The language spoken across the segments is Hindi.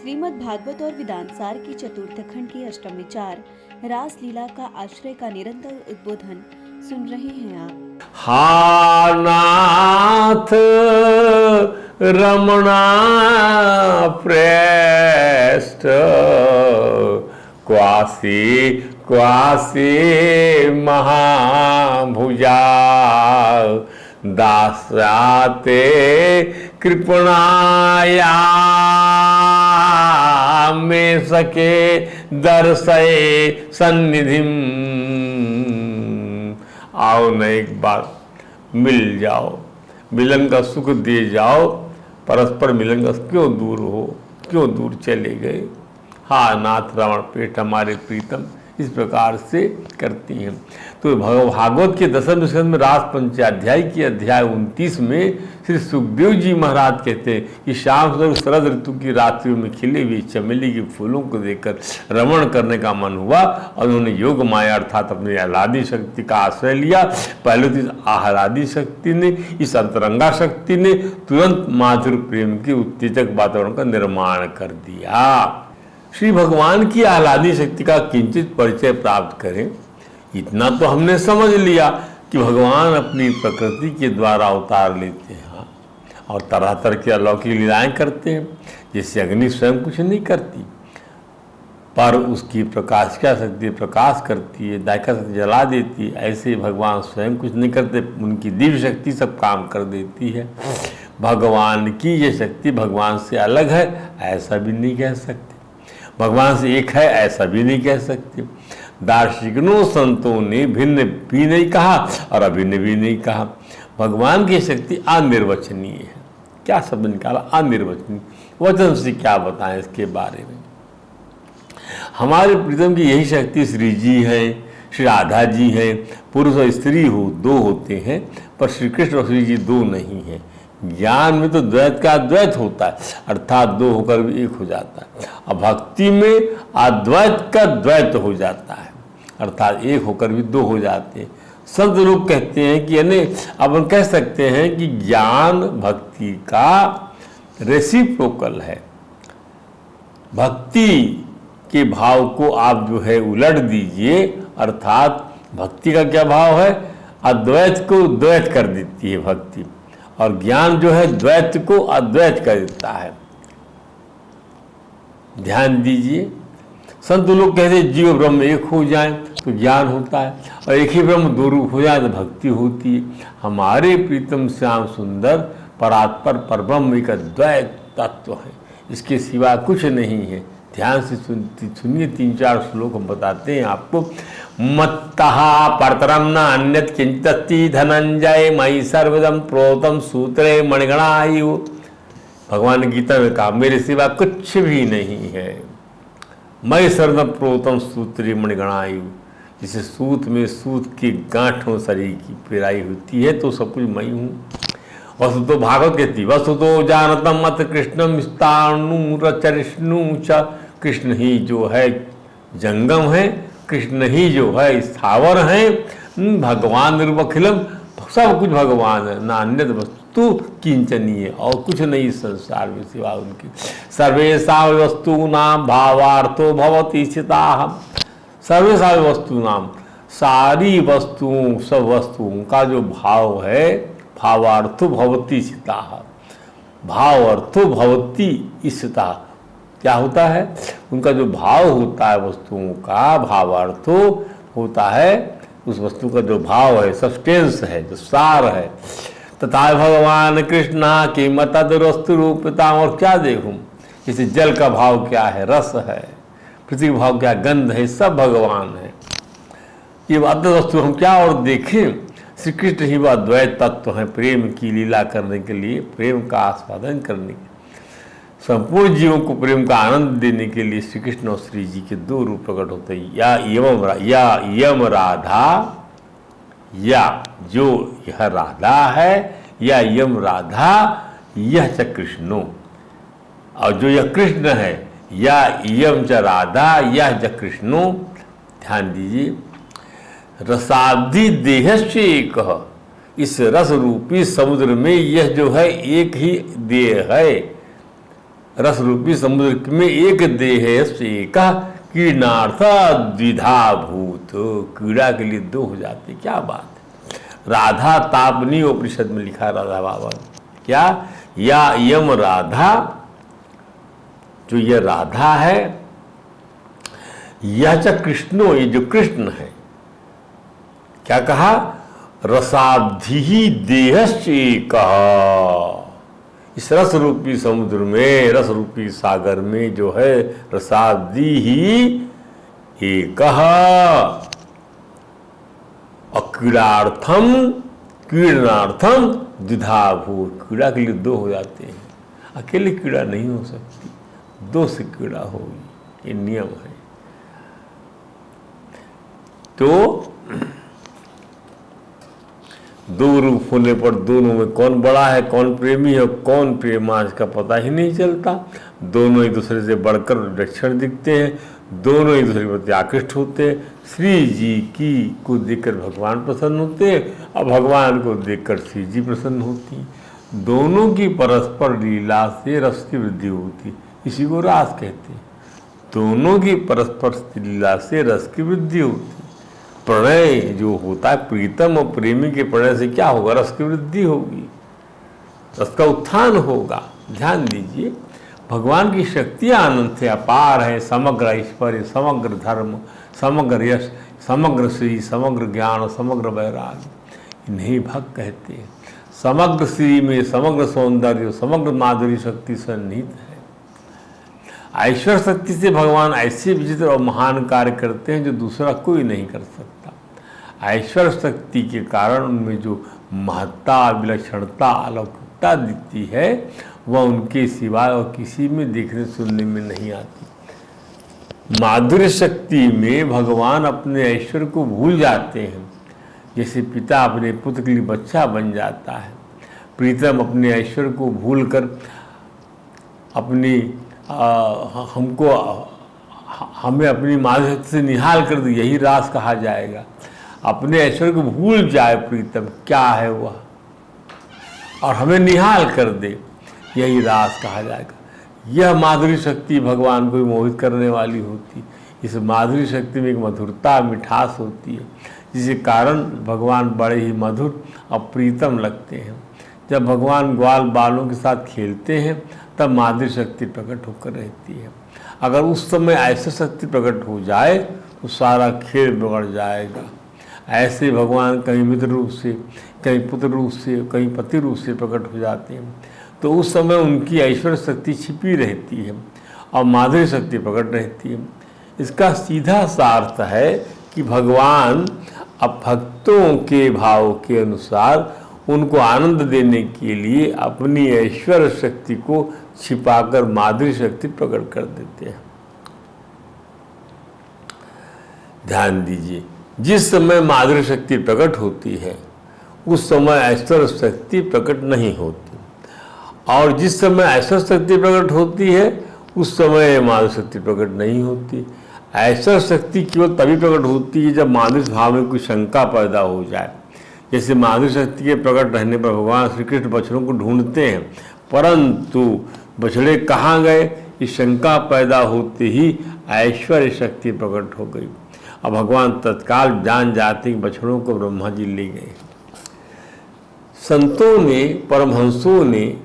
श्रीमद् भागवत और वेदांत सार की चतुर्थ खंड की अष्टम विचार रास लीला का आश्रय का निरंतर उद्बोधन सुन रहे हैं आप। हा नाथ रमणा प्रेष्ठ क्वासी क्वासी महाभुजा दास्याते कृपणाया में सके दर्शय सन्निधिम। आओ न एक बार मिल जाओ, मिलन का सुख दे जाओ, परस्पर मिलन का क्यों दूर हो, क्यों दूर चले गए। हा नाथ रावण पेट हमारे प्रीतम, इस प्रकार से करती हैं। तो भागवत के दसम स्कंद में रास पंचाध्याय की अध्याय 29 में श्री सुखदेव जी महाराज कहते हैं कि शाम शरद ऋतु की रात्रियों में खिले हुए चमेली के फूलों को देखकर रमण करने का मन हुआ और उन्होंने योग माया अर्थात अपनी आह्लादी शक्ति का आश्रय लिया। पहले तो इस आह्लादी शक्ति ने, इस अंतरंगा शक्ति ने तुरंत माधुर प्रेम के उत्तेजक वातावरण का निर्माण कर दिया। श्री भगवान की आह्लादी शक्ति का किंचित परिचय प्राप्त करें। इतना तो हमने समझ लिया कि भगवान अपनी प्रकृति के द्वारा अवतार लेते हैं और तरह तरह की अलौकिक लीलाएं करते हैं। जैसे अग्नि स्वयं कुछ नहीं करती, पर उसकी प्रकाशिका शक्ति प्रकाश करती है, दायका शक्ति जला देती है। ऐसे ही भगवान स्वयं कुछ नहीं करते, उनकी दिव्य शक्ति सब काम कर देती है। भगवान की ये शक्ति भगवान से अलग है ऐसा भी नहीं कह सकते, भगवान से एक है ऐसा भी नहीं कह सकते। दार्शनिकों संतों ने भिन्न भी नहीं कहा और अभिन्न भी नहीं कहा। भगवान की शक्ति अनिर्वचनीय है। क्या शब्द निकाला? अनिर्वचनीय। वचन से क्या बताएं इसके बारे में। हमारे प्रीतम की यही शक्ति श्री जी है, श्री राधा जी है। पुरुष और स्त्री हो दो होते हैं, पर श्री कृष्ण और श्री जी दो नहीं है। ज्ञान में तो द्वैत का अद्वैत होता है, अर्थात दो होकर भी एक हो जाता है। और भक्ति में अद्वैत का द्वैत हो जाता है, अर्थात एक होकर भी दो हो जाते हैं। संत लोग कहते हैं कि यानी अब हम कह सकते हैं कि ज्ञान भक्ति का रेसिप्रोकल है। भक्ति के भाव को आप जो है उलट दीजिए, अर्थात भक्ति का क्या भाव है? अद्वैत को द्वैत कर देती है भक्ति, और ज्ञान जो है द्वैत को अद्वैत कर देता है। ध्यान दीजिए, संत लोग कहते हैं जीव ब्रह्म एक हो जाए तो ज्ञान होता है, और एक ही ब्रह्म दो रूप हो जाए तो भक्ति होती है। हमारे प्रीतम श्याम सुंदर परात्पर परब्रह्म एक अद्वैत तत्व है, इसके सिवा कुछ नहीं है। ध्यान से सुनिए, 3-4 श्लोक हम बताते हैं आपको। मत्तः परतरम न अन्यत् किंचिदस्ति धनंजय मयि सर्वदम प्रोतम सूत्रे मणिगणायु। भगवान गीता में कहा मेरे सिवा कुछ भी नहीं है। मयि सर्वदम प्रोतम सूत्रे मणिगणायु। जैसे सूत में सूत की गांठों शरीर की पिराई होती है तो सब कुछ मई हूँ। वसु तो भागवत कहती वसु तो जानतम मत कृष्णम स्थाणुरचरिष्णु च। कृष्ण ही जो है जंगम है, कृष्ण ही जो है स्थावर है। भगवान निर्वखिलम, सब कुछ भगवान है, ना अन्य वस्तु किंचनीय, और कुछ नहीं संसार में सिवा उनके। सर्वेशा वस्तूनाम भावार्थो भवति स्थिताः। सर्वेशा वस्तूनाम, सारी वस्तुओं, सब वस्तुओं का जो भाव है, भावार्थो भवति स्थिताः। भाव अर्थो भवति स्थिताः क्या होता है? उनका जो भाव होता है वस्तुओं का, भावार्थो होता है उस वस्तु का जो भाव है, सब्सटेंस है, जो सार है। तथा भगवान कृष्ण की मतदस्तु रूपता। और क्या देखूं, जैसे जल का भाव क्या है? रस है। पृथ्वी का भाव क्या? गंध है। सब भगवान है। ये अद्वैत वस्तु हम क्या और देखें? श्री कृष्ण ही वह द्वैत तत्व है, प्रेम की लीला करने के लिए, प्रेम का आस्वादन करने के लिए, संपूर्ण जीवों को प्रेम का आनंद देने के लिए श्री कृष्ण और श्री जी के दो रूप प्रकट होते हैं। या यम राधा, या जो यह राधा है, या यम राधा, यह च कृष्णो। और जो यह कृष्ण है, या यम च राधा, यह च कृष्णो। ध्यान दीजिए, रसाब्धि देहस्य एक। इस रस रूपी समुद्र में यह जो है एक ही देह है। रस रूपी समुद्र में एक देह से का कीर्णार्थ द्विधा भूत, कीड़ा के लिए दो हो जाते, क्या बात है। राधा तापनी उपनिषद में लिखा राधा बाबा ने, क्या, या यम राधा, जो ये राधा है, यह च कृष्णो, ये जो कृष्ण है, क्या कहा, रसाब्धि ही देहश्चेकः, इस रस रूपी समुद्र में, रस रूपी सागर में जो है रसाब्धि ही एकः, अक्रीड़ार्थम कीड़नार्थम द्विधाभूत, कीड़ा के लिए दो हो जाते हैं, अकेले कीड़ा नहीं हो सकती, दो से कीड़ा होगी, ये नियम है। तो दो रूप होने पर दोनों में कौन बड़ा है, कौन प्रेमी है, कौन प्रेमा, इसका पता ही नहीं चलता। दोनों एक दूसरे से बढ़कर लक्षण दिखते हैं, दोनों एक दूसरे के प्रति आकृष्ट होते हैं। श्री जी की को देखकर भगवान प्रसन्न होते हैं और भगवान को देखकर श्री जी प्रसन्न होती हैं। दोनों की परस्पर लीला से रस की वृद्धि होती, इसी को रास कहते हैं। दोनों की परस्पर लीला से रस की वृद्धि होती। प्रणय जो होता है, प्रीतम और प्रेमी के प्रणय से क्या होगा, रस की वृद्धि होगी, रस का उत्थान होगा। ध्यान दीजिए, भगवान की शक्तियाँ अनंत है, अपार है, समग्र ऐश्वर्य, समग्र धर्म, समग्र यश, समग्र श्री, समग्र ज्ञान, समग्र वैराग्य, इन्हें भक्त कहते हैं। समग्र श्री में समग्र सौंदर्य, समग्र माधुरी शक्ति सन्निहित है। ऐश्वर्य शक्ति से भगवान ऐसे विचित्र और महान कार्य करते हैं जो दूसरा कोई नहीं कर सकता। ऐश्वर्य शक्ति के कारण उनमें जो महत्ता, विलक्षणता, अलौकिकता दिखती है वह उनके सिवाय और किसी में देखने सुनने में नहीं आती। माधुर्य शक्ति में भगवान अपने ऐश्वर्य को भूल जाते हैं, जैसे पिता अपने पुत्र के लिए बच्चा बन जाता है। प्रीतम अपने ऐश्वर्य को भूलकर अपनी हमें अपनी माधुर्य शक्ति से निहाल कर दी, यही रास कहा जाएगा। अपने ऐश्वर्य को भूल जाए प्रीतम, क्या है वह, और हमें निहाल कर दे, यही रास कहा जाएगा। यह माधुरी शक्ति भगवान को मोहित करने वाली होती। इस माधुरी शक्ति में एक मधुरता, मिठास होती है, जिसके कारण भगवान बड़े ही मधुर और प्रीतम लगते हैं। जब भगवान ग्वाल बालों के साथ खेलते हैं तब माधुरी शक्ति प्रकट होकर रहती है। अगर उस समय ऐसा शक्ति प्रकट हो जाए तो सारा खेल बिगड़ जाएगा। ऐसे भगवान कहीं मित्र रूप से, कहीं पुत्र रूप से, कहीं पति रूप से प्रकट हो जाते हैं, तो उस समय उनकी ऐश्वर्य शक्ति छिपी रहती है और माधुरी शक्ति प्रकट रहती है। इसका सीधा सा अर्थ है कि भगवान अब भक्तों के भाव के अनुसार उनको आनंद देने के लिए अपनी ऐश्वर्य शक्ति को छिपाकर माधुरी शक्ति प्रकट कर देते हैं। ध्यान दीजिए, जिस समय माधुरी शक्ति प्रकट होती है उस समय ऐश्वर्य शक्ति प्रकट नहीं होती, और जिस समय ऐश्वर्य शक्ति प्रकट होती है उस समय माधुरी शक्ति प्रकट नहीं होती। ऐश्वर्य शक्ति केवल तभी प्रकट होती है जब माधुर्य भाव में कोई शंका पैदा हो जाए। जैसे माधुर्य शक्ति के प्रकट रहने पर भगवान श्री कृष्ण बछड़ों को ढूंढते हैं, परंतु बछड़े कहाँ गए, इस शंका पैदा होते ही ऐश्वर्य शक्ति प्रकट हो गई और भगवान तत्काल जान जाते कि बछड़ों को ब्रह्मा जी ले गए। संतों ने, परमहंसों ने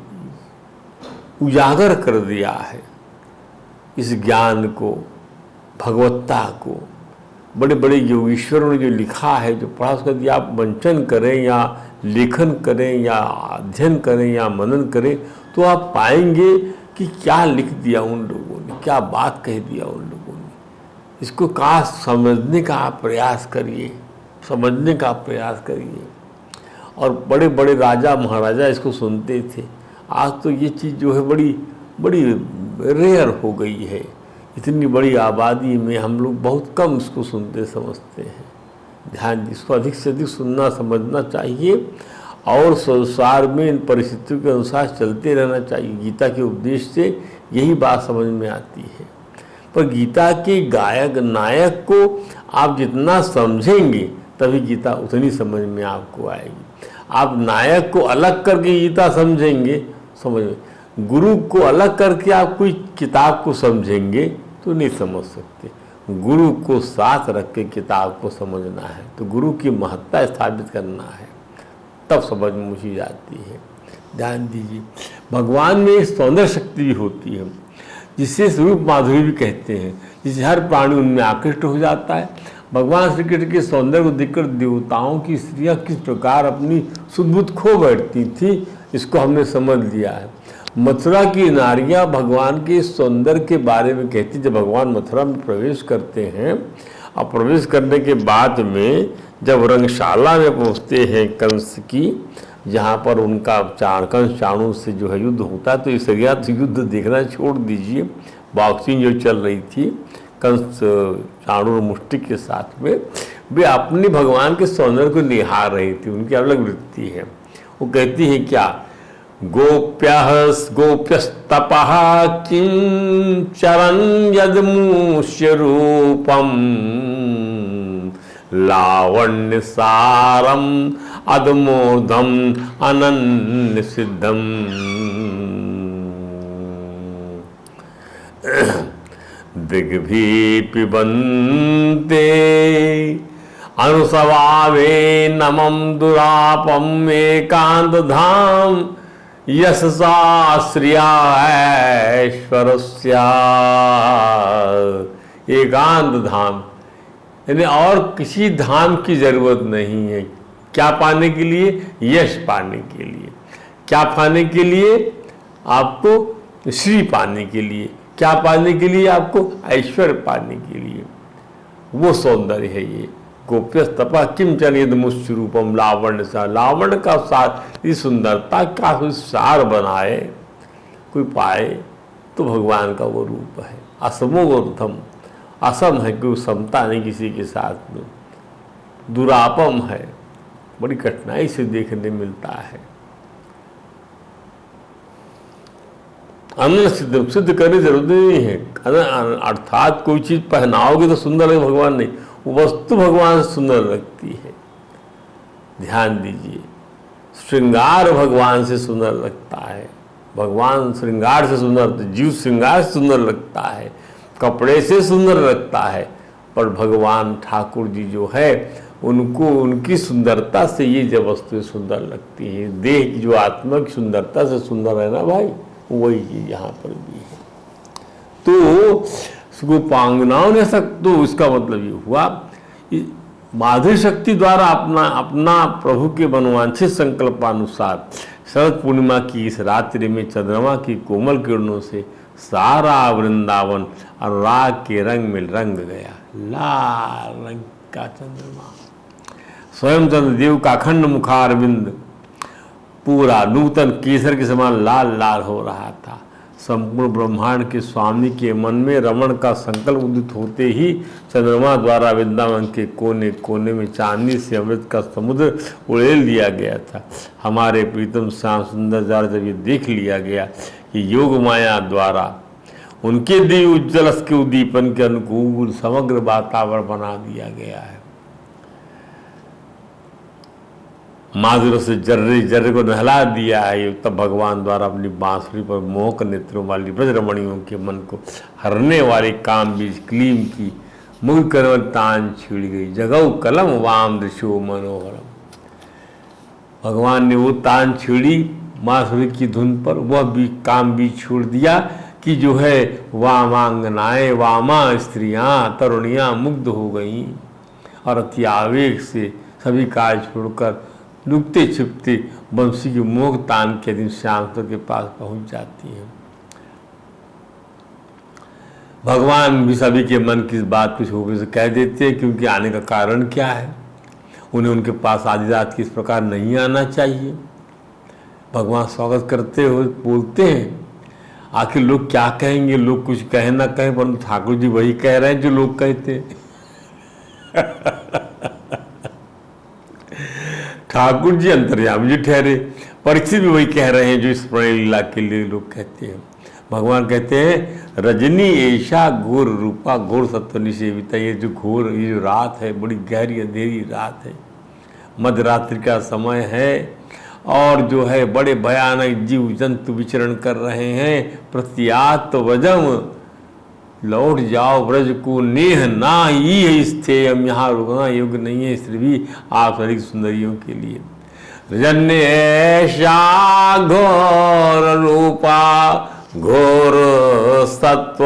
उजागर कर दिया है इस ज्ञान को, भगवत्ता को। बड़े बड़े योगीश्वरों ने जो लिखा है, जो पढ़ा, उसका यदि आप वंचन करें या लेखन करें या अध्ययन करें या मनन करें तो आप पाएंगे कि क्या लिख दिया उन लोगों ने, क्या बात कह दिया उन लोगों ने। इसको का समझने का आप प्रयास करिए, समझने का प्रयास करिए। और बड़े बड़े राजा महाराजा इसको सुनते थे। आज तो ये चीज़ जो है बड़ी बड़ी रेयर हो गई है। इतनी बड़ी आबादी में हम लोग बहुत कम इसको सुनते समझते हैं। ध्यान, इसको अधिक से अधिक सुनना समझना चाहिए और संसार में इन परिस्थितियों के अनुसार चलते रहना चाहिए। गीता के उपदेश से यही बात समझ में आती है। पर गीता के गायक नायक को आप जितना समझेंगे तभी गीता उतनी समझ में आपको आएगी। आप नायक को अलग करके गीता समझेंगे, समझ में गुरु को अलग करके आप कोई किताब को समझेंगे तो नहीं समझ सकते। गुरु को साथ रख के किताब को समझना है, तो गुरु की महत्ता स्थापित करना है, तब समझ मुझे जाती है। ध्यान दीजिए, भगवान में एक सौंदर्य शक्ति भी होती है, जिसे स्वरूप माधुरी भी कहते हैं, जिसे हर प्राणी उनमें आकृष्ट हो जाता है। भगवान श्री कृष्ण के सौंदर्य को देखकर देवताओं की स्त्रियां किस प्रकार अपनी सुध-बुध खो बैठती थी, इसको हमने समझ लिया है। मथुरा की नारियां भगवान के सौंदर्य के बारे में कहती, जब भगवान मथुरा में प्रवेश करते हैं और प्रवेश करने के बाद में जब रंगशाला में पहुँचते हैं कंस की, जहाँ पर उनका कंस चाणू से जो है युद्ध होता है, तो इस युद्ध देखना छोड़ दीजिए, बॉक्सिंग जो चल रही थी कंस चाणूर मुष्टि के साथ में, वे अपने भगवान के सौंदर्य को निहार रही थी। उनकी अलग वृत्ति है। वो कहती है क्या, गोप्यस्तपः किं चरन् यदमुष्य रूपम लावण्यसारम अदमोदम अनन्य सिद्धम। दिग्भी पिबन्ते अनुसवावे नमं दुरापम एकांत धाम यशसा श्रिया ऐश्वर्या। एकांत धाम यानी और किसी धाम की जरूरत नहीं है। क्या पाने के लिए? यश पाने के लिए। क्या पाने के लिए? आपको श्री पाने के लिए। क्या पाने के लिए? आपको ऐश्वर्य पाने के लिए। वो सौंदर्य है ये। गोप्यस्तपः किं चरेद मुष्य रूपम लावण्य सा। लावण्य का सार, इस सुंदरता का सार बनाए कोई पाए तो भगवान का वो रूप है। असमोर्थम, असम है, कोई समता नहीं किसी के साथ में। दुरापम है, बड़ी कठिनाई से देखने मिलता है। अनन्य सिद्ध, सिद्ध करने की जरूरत नहीं है। अर्थात कोई चीज पहनाओगे तो सुंदर लगे, भगवान नहीं, वस्तु भगवान से सुंदर लगती है। ध्यान दीजिए, श्रृंगार भगवान से सुंदर लगता है। भगवान श्रृंगार से सुंदर, जीव श्रृंगार से सुंदर लगता है, कपड़े से सुंदर लगता है, पर भगवान ठाकुर जी जो है उनको उनकी सुंदरता से ये जब वस्तुएं सुंदर लगती है। देह की जो आत्मा की सुंदरता से सुंदर है ना भाई, वही चीज यहाँ पर भी है। तो गोपांगनाओं ने तो इसका मतलब ये हुआ, माधुरी शक्ति द्वारा अपना प्रभु के मनोवांछित संकल्पानुसार शरद पूर्णिमा की इस रात्रि में चंद्रमा की कोमल किरणों से सारा वृंदावन अनुराग के रंग में रंग गया। लाल रंग का चंद्रमा, स्वयं चंद्रदेव का अखंड मुखारविंद पूरा नूतन केसर के समान लाल लाल हो रहा था। संपूर्ण ब्रह्मांड के स्वामी के मन में रमण का संकल्प उदित होते ही चंद्रमा द्वारा वृंदावन के कोने कोने में चांदी से अमृत का समुद्र उड़ेल दिया गया था। हमारे प्रीतम श्याम सुंदर द्वारा जब ये देख लिया गया कि योग माया द्वारा उनके दिव्य उज्ज्वल के उद्दीपन के अनुकूल समग्र वातावरण बना दिया गया है। माधुर्य से जर्रे जर्रे को नहला दिया है, तब भगवान द्वारा अपनी बांसुरी पर मोहक नेत्रों वाली ब्रजरमणियों के मन को हरने वाली काम बीज क्लीम की मुख करवल तान छिड़ गई। जगऊ कलम वाम दृश्यो मनोहरम। भगवान ने वो तान छिड़ी बांसुरी की धुन पर, वह भी काम बीज छोड़ दिया कि जो है वामांगनाएं, वामा स्त्रियां, तरुणियां मुग्ध हो गईं और अति आवेग से सभी कार्य छोड़कर लुकते छिपते बंसी की मोह तान के दिन श्याम के पास पहुंच जाती हैं। भगवान भी सभी के मन की बात कुछ होकर से कह देते हैं, क्योंकि आने का कारण क्या है। उन्हें उनके पास आधी रात की इस प्रकार नहीं आना चाहिए। भगवान स्वागत करते हुए बोलते हैं, आखिर लोग क्या कहेंगे, लोग कुछ कहे ना कहें, परंतु ठाकुर जी वही कह रहे हैं जो लोग कहते हैं। ठाकुर जी अंतर्यामी जी ठहरे, परिस्थिति भी वही कह रहे हैं जो इस प्रणय लीला के लिए लोग कहते हैं। भगवान कहते हैं, रजनी ऐशा घोर रूपा घोर सत्वनि सेविता। ये जो घोर, ये जो रात है, बड़ी गहरी अंधेरी रात है, मध्य रात्रि का समय है और जो है बड़े भयानक जीव जंतु विचरण कर रहे हैं। प्रत्यात व्रजम, लौट जाओ ब्रज को, नेह ना ही स्थेयम, यहाँ रुकना योग्य नहीं है स्त्री भी आप अधिक सुंदरियों के लिए। रजन्य ऐशा घोर रूपा, घोर सत्व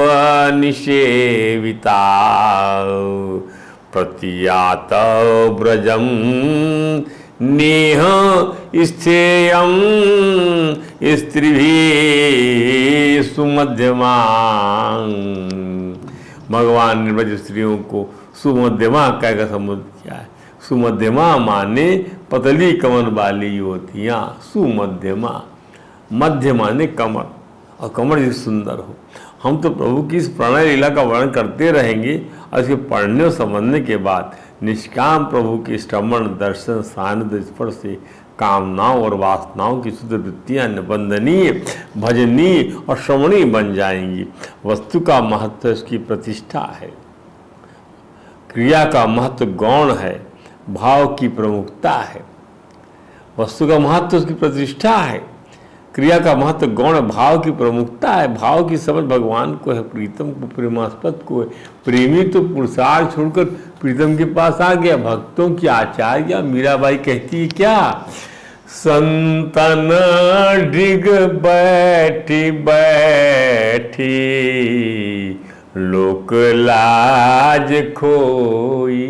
निषेविता, प्रत्यात ब्रजम नेह स्थेयम, स्त्री भी सुमध्यमा। भगवान ने ब्रज स्त्रियों को सुमध्यमा कहकर संबोधित किया है। सुमध्यमा माने पतली कमर वाली युवतियाँ, सुमध्यमा, मध्य माने कमर, और कमर जिस सुंदर हो। हम तो प्रभु की इस प्रणय लीला का वर्णन करते रहेंगे और इसके पढ़ने और समझने के बाद निष्काम प्रभु के श्रवण, दर्शन, सानिध्य, स्पर्श से कामनाओं और वासनाओं की शुद्ध वृत्तियाँ निबंधनीय, भजनीय और श्रवणीय बन जाएंगी। वस्तु का महत्व इसकी प्रतिष्ठा है, क्रिया का महत्व गौण है, भाव की प्रमुखता है। वस्तु का महत्व उसकी प्रतिष्ठा है, क्रिया का महत्व गौण, भाव की प्रमुखता है। भाव की समझ भगवान को है, प्रीतम को, प्रेमास्पद को है। प्रेमी तो पुरुषार्थ छोड़कर प्रीतम के पास आ गया। भक्तों की आचार्य मीराबाई कहती है क्या, संतन डिग बैठी बैठी, लोक लाज खोई,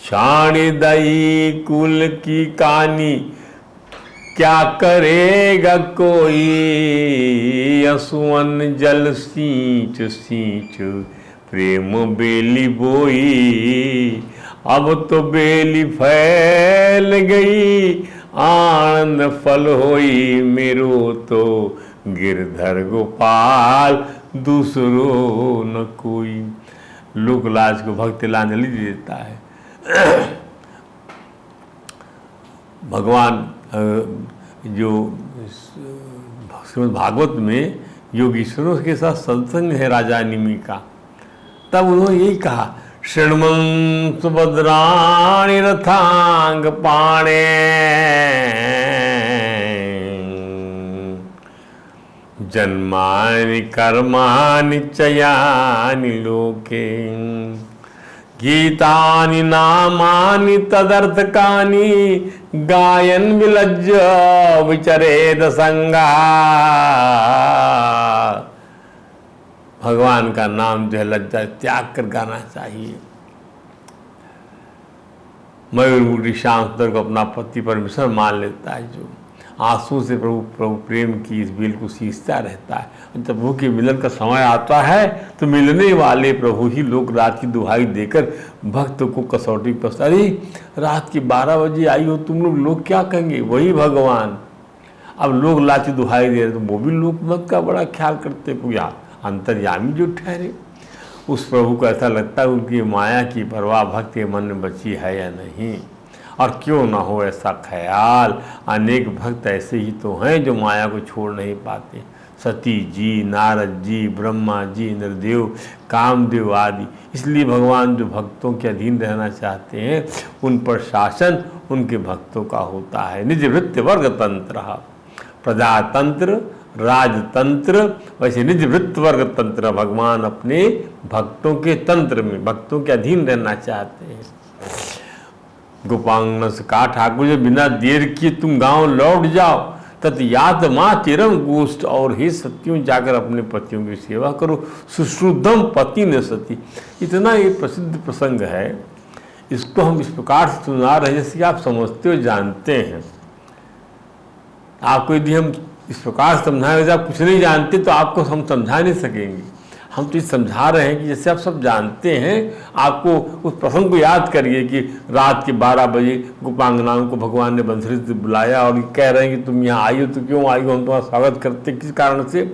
छाण दई कुल की कानी, क्या करेगा कोई, असुवन जल सींच सींच, प्रेम बेली बोई। अब तो बेली फैल गई, आनंद फल होई, मेरो तो गिरधर गोपाल, दूसरो न कोई। लोक लाज को भक्त लांजलि देता है। भगवान जो श्रीमद् भागवत में योगीश्वरों के साथ सत्संग है राजा निमि का, तब उन्होंने यही कहा, शृण्वं सुभद्राणि रथांग पाणे, जन्मानि कर्माणि चयानि लोके, गीतानि नामानि तदर्थकानि, गायन विलज्ज विचरेद संगा। भगवान का नाम जो है लज्जा त्याग कर गाना चाहिए। मयूरमुखी श्याम सुंदर को अपना पति परमेश्वर मान लेता है, जो आंसू से प्रभु प्रेम की इस बेल को सींचता रहता है। जब प्रभु के मिलन का समय आता है तो मिलने वाले प्रभु ही लोग रात की दुहाई देकर भक्त को कसौटी पर, अरे रात की 12 बजे आई हो तुम लोग क्या कहेंगे, वही भगवान। अब लोग रात की दुहाई दे रहे तो वो भी लोग मत का बड़ा ख्याल करते, कोई अंतर्यामी जो ठहरे। उस प्रभु को ऐसा लगता है उनकी माया की परवाह भक्त के मन में बची है या नहीं। और क्यों ना हो ऐसा ख्याल, अनेक भक्त ऐसे ही तो हैं जो माया को छोड़ नहीं पाते। सती जी, नारद जी, ब्रह्मा जी, इंद्रदेव, कामदेव आदि। इसलिए भगवान जो भक्तों के अधीन रहना चाहते हैं उन पर शासन उनके भक्तों का होता है। निज वृत्ति वर्ग तंत्र, प्रजातंत्र, राजतंत्र, वैसे निज वृत्ति वर्ग तंत्र। भगवान अपने भक्तों के तंत्र में, भक्तों के अधीन रहना चाहते हैं। गोपांगन से कहा, ठाकुर जी बिना देर किए तुम गांव लौट जाओ, तत् यात माँ तिरम गोष्ठ, और हे सतियों जाकर अपने पतियों की सेवा करो। सुश्रुद्धम पति न सती। इतना ये प्रसिद्ध प्रसंग है, इसको हम इस प्रकार से सुना रहे हैं जैसे कि आप समझते हो, जानते हैं। आपको यदि हम इस प्रकार समझाएं, यदि आप कुछ नहीं जानते तो आपको हम समझा नहीं सकेंगे। हम तो ये समझा रहे हैं कि जैसे आप सब जानते हैं, आपको उस प्रसंग को याद करिए कि रात के 12 बजे गोपांगनाओं को भगवान ने बंसरी से बुलाया और कह रहे हैं कि तुम यहाँ आई हो, तो क्यों आई हो, हम तुम्हारा स्वागत करते, किस कारण से,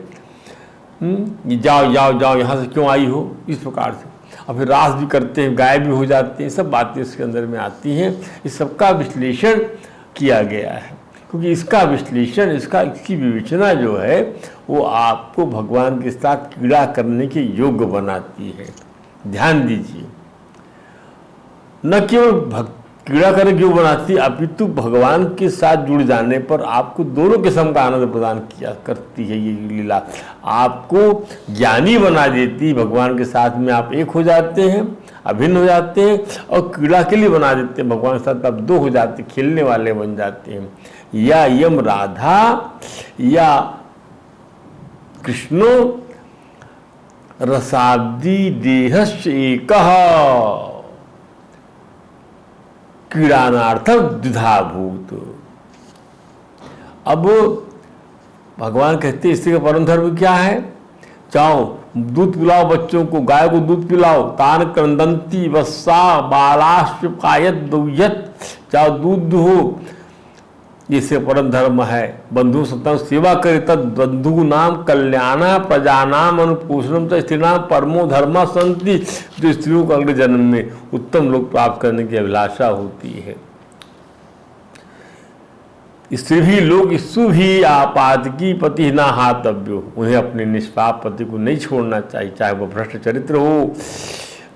जाओ जाओ जाओ यहाँ से क्यों आई हो, इस प्रकार से। और फिर रास भी करते हैं, गायब भी हो जाते हैं, सब बातें इसके अंदर में आती हैं। इस सबका विश्लेषण किया गया है, क्योंकि इसका विश्लेषण, इसकी विवेचना जो है वो आपको भगवान के साथ क्रीड़ा करने के योग्य बनाती है। ध्यान दीजिए, न केवल कीड़ा करके क्यों बनाती है, अपितु भगवान के साथ जुड़ जाने पर आपको दोनों किस्म का आनंद प्रदान किया करती है। ये लीला आपको ज्ञानी बना देती है, भगवान के साथ में आप एक हो जाते हैं, अभिन्न हो जाते हैं, और कीड़ा के लिए बना देते हैं, भगवान के साथ आप दो हो जाते हैं, खेलने वाले बन जाते हैं। या यम राधा या कृष्णो रसाब्दी देहश्च एकः कीड़ानार्थम द्विधाभूत। अब भगवान कहते हैं स्त्री का परम धर्म क्या है, चाहो दूध पिलाओ बच्चों को, गाय को दूध पिलाओ, तान क्रंदंती वत्सा बालाश्च कायत दुह्यत, चाहो दूध दुहो, जिससे परम धर्म है। बंधु सत्ता सेवा करे तद बंधु नाम कल्याणा प्रजानाम अनुपोषणम च स्त्रीनाम परमो धर्मा संति, जो स्त्रियों को अगले जन्म में उत्तम लोक प्राप्त करने की अभिलाषा होती है। स्त्री भी लोग इसु भी आपातकी पति ना हातव्यो, उन्हें अपने निष्पाप पति को नहीं छोड़ना चाहिए, चाहे वह भ्रष्ट चरित्र हो,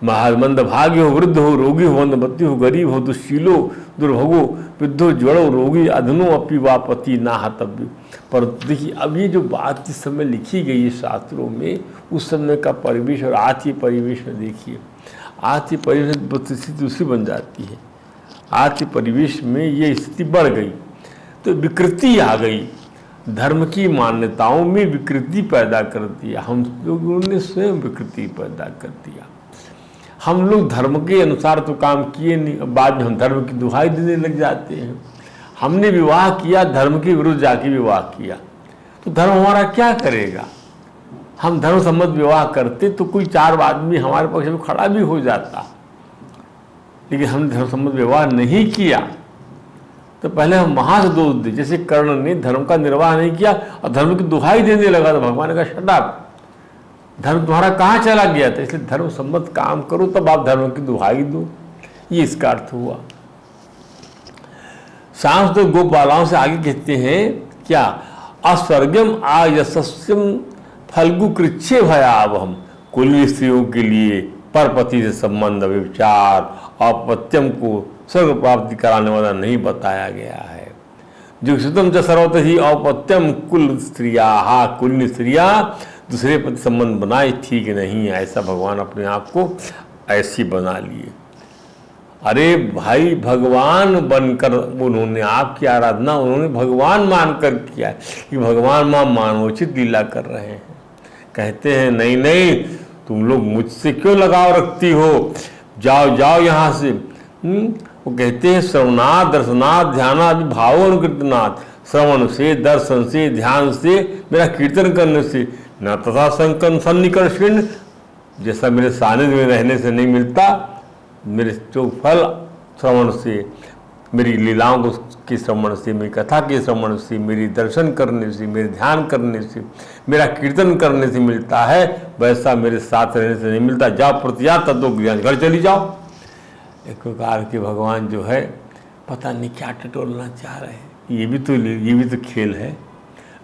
महामंद भाग्य हो, वृद्ध हो, रोगी हो, मंदबत्ती हो, गरीब हो, दुश्शीलो, दुर्भगो, वृद्धो, ज्वरो, रोगी, अधनो अपि वापति ना हतव्य। पर देखिए अब ये जो बात इस समय लिखी गई है शास्त्रों में, उस समय का परिवेश और आज के परिवेश में देखिए, आज के परिवेश में स्थिति दूसरी बन जाती है। आज के परिवेश में ये स्थिति बढ़ गई तो विकृति आ गई, धर्म की मान्यताओं में विकृति पैदा कर दिया, हम लोगों ने स्वयं विकृति पैदा कर दिया। हम लोग धर्म के अनुसार तो काम किए नहीं, बाद में हम धर्म की दुहाई देने लग जाते हैं। हमने विवाह किया, धर्म के विरुद्ध जाके विवाह किया, तो धर्म हमारा क्या करेगा। हम धर्म सम्मत विवाह करते तो कोई चार आदमी हमारे पक्ष में खड़ा भी हो जाता, लेकिन हमने धर्म सम्मत विवाह नहीं किया तो पहले हम वहाँ से दोष दे। जैसे कर्ण ने धर्म का निर्वाह नहीं किया और धर्म की दुहाई देने लगा, तो भगवान का शट अप, धर्म तुम्हारा कहाँ चला गया था, इसलिए धर्म सम्मत काम करो तब आप धर्म की दुहाई दो, ये इसका अर्थ हुआ। सांस तो गोपालाओं से आगे कहते हैं क्या, अस्वर्गम आयस्यम फल्गु कृच्छे भयावहम, कुल स्त्रियों के लिए परपति से संबंध विचार औपत्यम को स्वर्ग प्राप्ति कराने वाला नहीं बताया गया है। जो सुतम च सर्वत ही औपत्यम कुल स्त्रिया, कुल स्त्रिया दूसरे पति संबंध बनाए ठीक नहीं है, ऐसा भगवान अपने आप को ऐसी बना लिए। अरे भाई भगवान बनकर उन्होंने आपकी आराधना उन्होंने भगवान मानकर किया कि भगवान मां मानवोचित लीला कर रहे हैं। कहते हैं नहीं नहीं तुम लोग मुझसे क्यों लगाव रखती हो, जाओ जाओ यहाँ से। वो कहते हैं श्रवणात् दर्शनात् ध्यानात् भावो अनुकीर्तनात्, श्रवण से दर्शन से ध्यान से मेरा कीर्तन करने से न तथा संकन सन्निकर्षण, जैसा मेरे सानिध्य में रहने से नहीं मिलता, मेरे जो फल श्रवण से, मेरी लीलाओं को के श्रवण से, मेरी कथा के श्रवण से, मेरी दर्शन करने से, मेरे ध्यान करने से, मेरा कीर्तन करने से मिलता है, वैसा मेरे साथ रहने से नहीं मिलता। जाओ प्रतिया तत्व ज्ञान घर चली जाओ। एक प्रकार के भगवान जो है पता नहीं क्या टटोलना चाह रहे हैं। ये भी तो खेल है,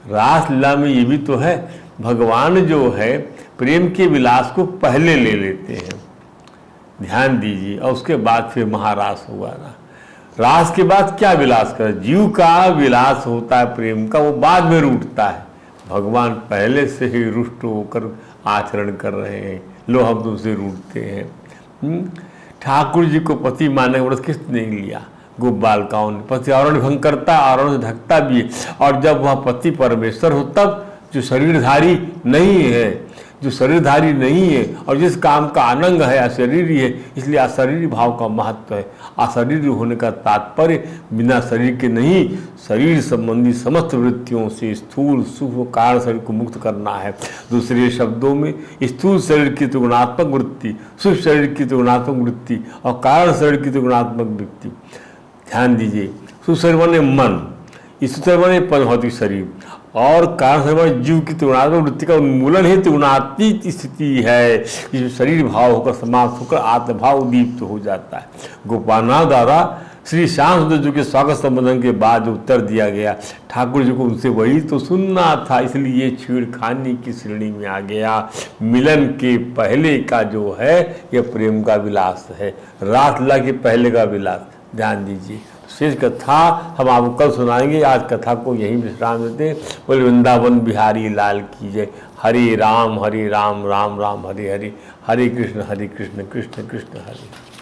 रास लीला में ये भी तो है। भगवान जो है प्रेम के विलास को पहले ले लेते हैं, ध्यान दीजिए, और उसके बाद फिर महारास हुआ ना। रास के बाद क्या विलास कर, जीव का विलास होता है प्रेम का, वो बाद में रूठता है। भगवान पहले से ही रुष्ट होकर आचरण कर रहे हैं, लो हम तुमसे रूठते हैं। ठाकुर जी को पति मानने का व्रत किसने लिया, गोप बालिकाओं ने। पति आवरण भंग करता, आवरण से ढकता भी है, और जब वह पति परमेश्वर हो तब जो शरीरधारी नहीं है, जो शरीरधारी नहीं है और जिस काम का अनंग है अशरीरी है, इसलिए अशरीरी भाव का महत्व है। अशरीरी होने का तात्पर्य बिना शरीर के नहीं, शरीर संबंधी समस्त वृत्तियों से स्थूल सूक्ष्म कारण शरीर को मुक्त करना है। दूसरे शब्दों में स्थूल शरीर की त्रिगुणात्मक वृत्ति, सूक्ष्म शरीर की त्रिगुणात्मक वृत्ति और कारण शरीर की त्रिगुणात्मक वृत्ति। ध्यान दीजिए, सूक्ष्म शरीर माने मन, स्थूल शरीर माने भौतिक शरीर, और कारण शरीर जीव की त्रिगुणात्मक वृत्ति का उन्मूलन ही त्रिगुणातीत स्थिति है, जिसमें शरीर भाव होकर समाप्त होकर आत्मभाव उदीप्त हो जाता है। गोपालनाथ द्वारा श्री श्याम सुंदर जी के स्वागत संबोधन के बाद जो उत्तर दिया गया, ठाकुर जी को उनसे वही तो सुनना था, इसलिए ये छेड़खानी की श्रेणी में आ गया। मिलन के पहले का जो है यह प्रेम का विलास है, रासलीला के पहले का विलास। ध्यान दीजिए। शेष कथा हम आपको कल सुनाएंगे। आज कथा को यहीं विश्राम देते हैं। बोले वृंदावन बिहारी लाल की जय। हरे राम राम राम हरे हरे, हरे कृष्ण कृष्ण कृष्ण हरे।